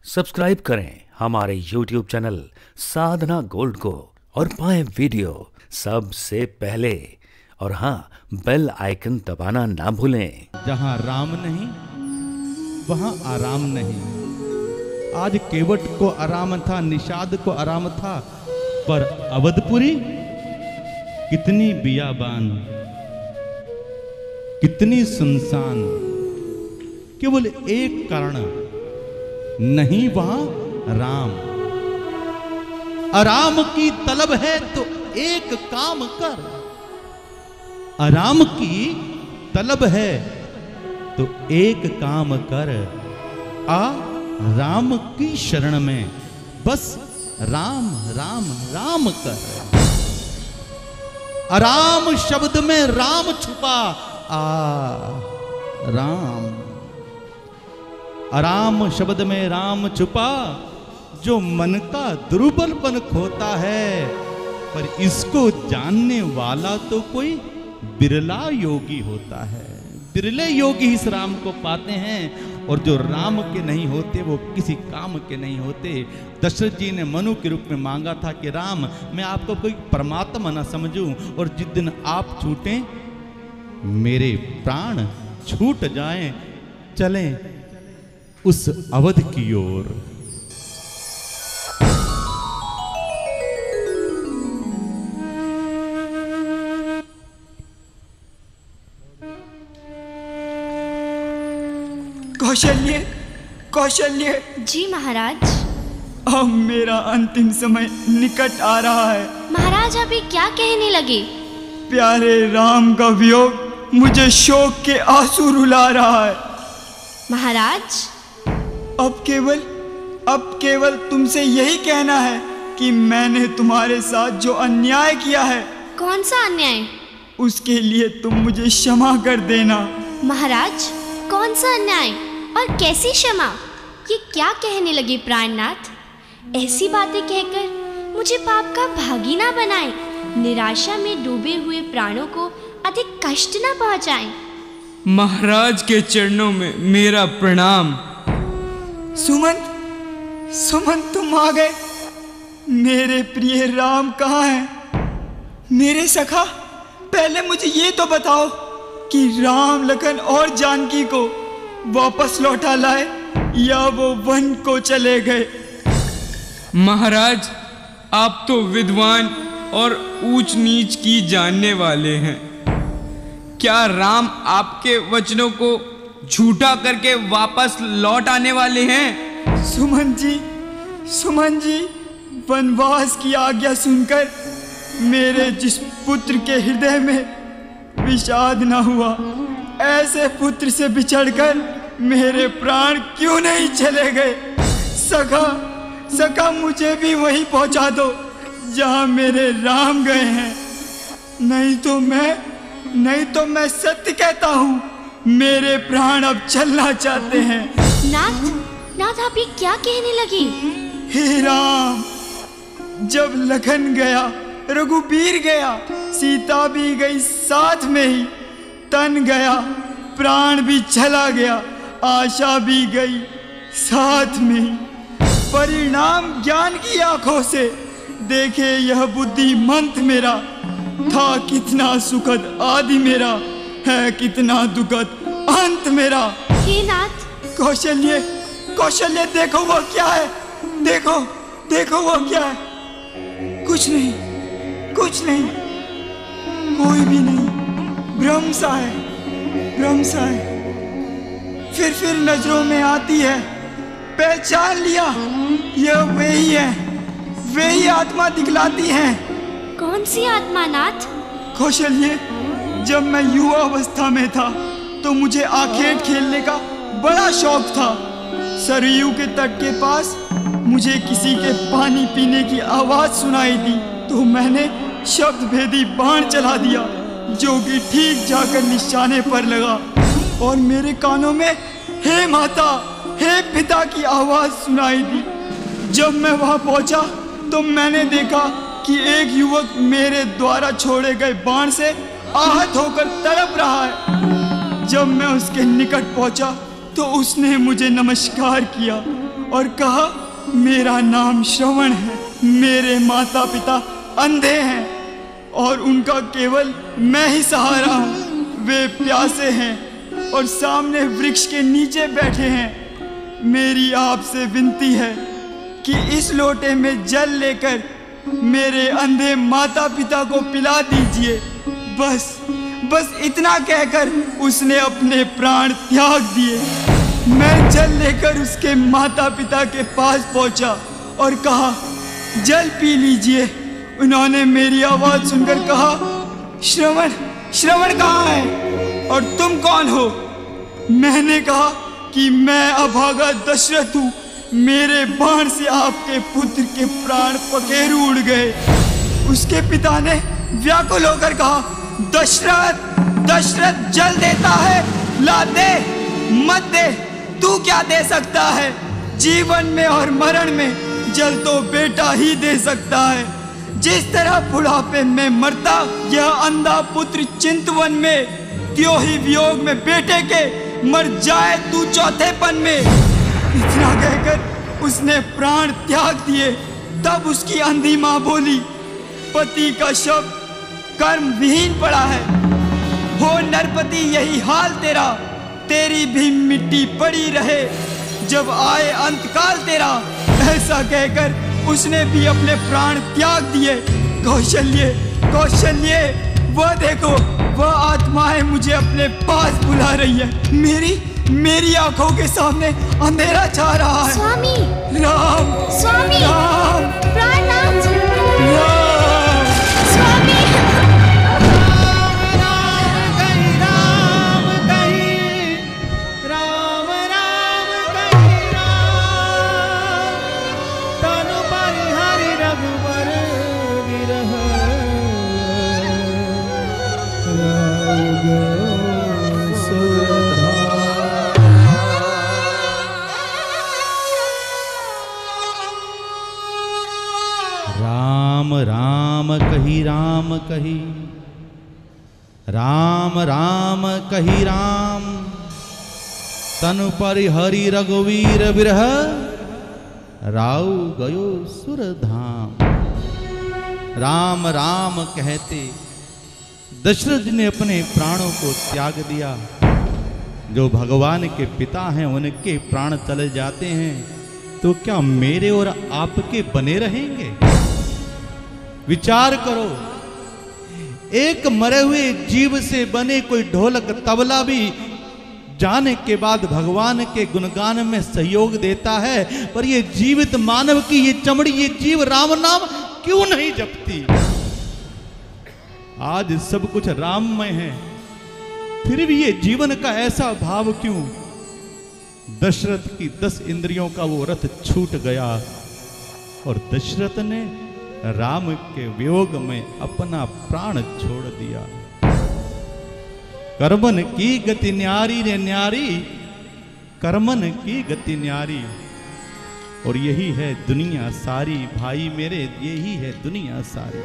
Subscribe करें हमारे YouTube channel साधना gold को और पाएं वीडियो सबसे पहले। और हाँ, बेल आइकन दबाना ना भूलें। जहाँ राम नहीं वहाँ आराम नहीं। आज केवट को आराम था, निषाद को आराम था, पर अवधपुरी कितनी बियाबान, कितनी सुनसान। केवल एक कारण, नहीं वहां राम। आराम की तलब है तो एक काम कर, आराम की तलब है तो एक काम कर। आ राम की शरण में बस राम राम राम कर। आराम शब्द में राम छुपा, आ राम। आराम शब्द में राम छुपा, जो मन का दुर्बलपन खोता है। पर इसको जानने वाला तो कोई बिरला योगी होता है। बिरले योगी इस राम को पाते हैं, और जो राम के नहीं होते वो किसी काम के नहीं होते। दशरथ जी ने मनु के रूप में मांगा था कि राम, मैं आपको कोई परमात्मा न समझूं, और जिस दिन आप छूटें मेरे प्राण छूट जाएं, चलें उस अवध की ओर। कौशल्य, कौशल्य। जी महाराज। अब मेरा अंतिम समय निकट आ रहा है। महाराज अभी क्या कहने लगे? प्यारे राम का वियोग मुझे शोक के आंसू रुला रहा है। महाराज अब केवल तुमसे यही कहना है कि मैंने तुम्हारे साथ जो अन्याय किया है। कौन सा अन्याय? उसके लिए तुम मुझे क्षमा कर देना। महाराज कौन सा अन्याय और कैसी क्षमा? ये क्या कहने लगे प्राणनाथ? ऐसी बातें कहकर मुझे पाप का भागी ना बनाएं। निराशा में डूबे हुए प्राणों को अधिक कष्ट ना पहुंचाएं। महाराज के चरणों में मेरा प्रणाम। सुमंत तुम आ गए। मेरे प्रिय राम कहाँ हैं? मेरे सखा, पहले मुझे ये तो बताओ कि राम, लखन और जानकी को वापस लौटा लाए या वो वन को चले गए? महाराज आप तो विद्वान और ऊंच नीच की जानने वाले हैं। क्या राम आपके वचनों को झूठा करके वापस लौट आने वाले हैं? सुमन जी, वनवास की आज्ञा सुनकर मेरे जिस पुत्र के हृदय में विषाद न हुआ, ऐसे पुत्र से बिछड़कर मेरे प्राण क्यों नहीं चले गए? सखा मुझे भी वहीं पहुंचा दो जहां मेरे राम गए हैं। नहीं तो मैं सत्य कहता हूं, मेरे प्राण अब चलना चाहते हैं। नाथ आप ये क्या कहने लगे? हे राम, जब लखन गया, रघुबीर गया, सीता भी गई साथ में ही, तन गया, प्राण भी चला गया, आशा भी गई साथ में ही। परिणाम ज्ञान की आंखों से देखे यह बुद्धिमंत मेरा। था कितना सुखद आदि मेरा, है कितना दुखद अंत मेरा। हे नाथ। कौशल्य देखो वो क्या है, देखो वो क्या है। कुछ नहीं, कोई भी नहीं, भ्रम सा है। फिर नजरों में आती है, पहचान लिया, यह वही आत्मा दिखलाती है। कौन सी आत्मा नाथ? कौशल्य, जब मैं युवा अवस्था में था तो मुझे आखेट खेलने का बड़ा शौक था। सरयू के तट के पास मुझे किसी के पानी पीने की आवाज सुनाई दी, तो मैंने शब्द भेदी बाण चला दिया, जो कि ठीक जाकर निशाने पर लगा, और मेरे कानों में हे माता, हे पिता की आवाज सुनाई दी। जब मैं वहां पहुंचा तो मैंने देखा कि एक युवक मेरे द्वारा छोड़े गए बाण से आहत होकर तड़प रहा है। जब मैं उसके निकट पहुंचा तो उसने मुझे नमस्कार किया और कहा, मेरा नाम श्रवण है, मेरे माता पिता अंधे हैं और उनका केवल मैं ही सहारा हूँ। वे प्यासे हैं और सामने वृक्ष के नीचे बैठे हैं। मेरी आपसे विनती है कि इस लोटे में जल लेकर मेरे अंधे माता पिता को पिला दीजिए। बस इतना कहकर उसने अपने प्राण त्याग दिए। मैं जल लेकर उसके माता पिता के पास पहुंचा और कहा, जल पी लीजिए। उन्होंने मेरी आवाज सुनकर कहा, श्रवण कहाँ है और तुम कौन हो? मैंने कहा कि मैं अभागा दशरथ हूँ। मेरे बाण से आपके पुत्र के प्राण पखेरु उड़ गए। उसके पिता ने व्याकुल होकर कहा, दशरथ जल देता है, ला दे, मत दे, तू क्या दे सकता है? जीवन में और मरण में जल तो बेटा ही दे सकता है। जिस तरह बुढ़ापे में मरता यह अंधा पुत्र चिंतवन में, त्यों ही वियोग में बेटे के मर जाए तू चौथेपन में। इतना कहकर उसने प्राण त्याग दिए। तब उसकी अंधी माँ बोली, पति का शव कर्म विहीन पड़ा है। हो नरपति यही हाल तेरा, तेरी भी मिट्टी पड़ी रहे जब आए अंतकाल तेरा। ऐसा कहकर उसने भी अपने प्राण त्याग दिए। कौशल्य, वह देखो, वह आत्माएं मुझे अपने पास बुला रही है। मेरी आंखों के सामने अंधेरा छा रहा है। स्वामी, राम, स्वामी, राम, प्राणनाथ, राम, स्वामी। राम कही, राम कही राम, तनु पर हरि रघुवीर बिरह, राउ गयो सुर धाम। राम राम कहते दशरथ जी ने अपने प्राणों को त्याग दिया। जो भगवान के पिता हैं उनके प्राण चले जाते हैं तो क्या मेरे और आपके बने रहेंगे? विचार करो, एक मरे हुए जीव से बने कोई ढोलक तबला भी जाने के बाद भगवान के गुणगान में सहयोग देता है, पर ये जीवित मानव की ये चमड़ी, ये जीव राम नाम क्यों नहीं जपती? आज सब कुछ राममय है, फिर भी ये जीवन का ऐसा भाव क्यों? दशरथ की 10 इंद्रियों का वो रथ छूट गया और दशरथ ने राम के वियोग में अपना प्राण छोड़ दिया। कर्मन की गति न्यारी रे न्यारी, कर्मन की गति न्यारी। और यही है दुनिया सारी भाई मेरे, यही है दुनिया सारी।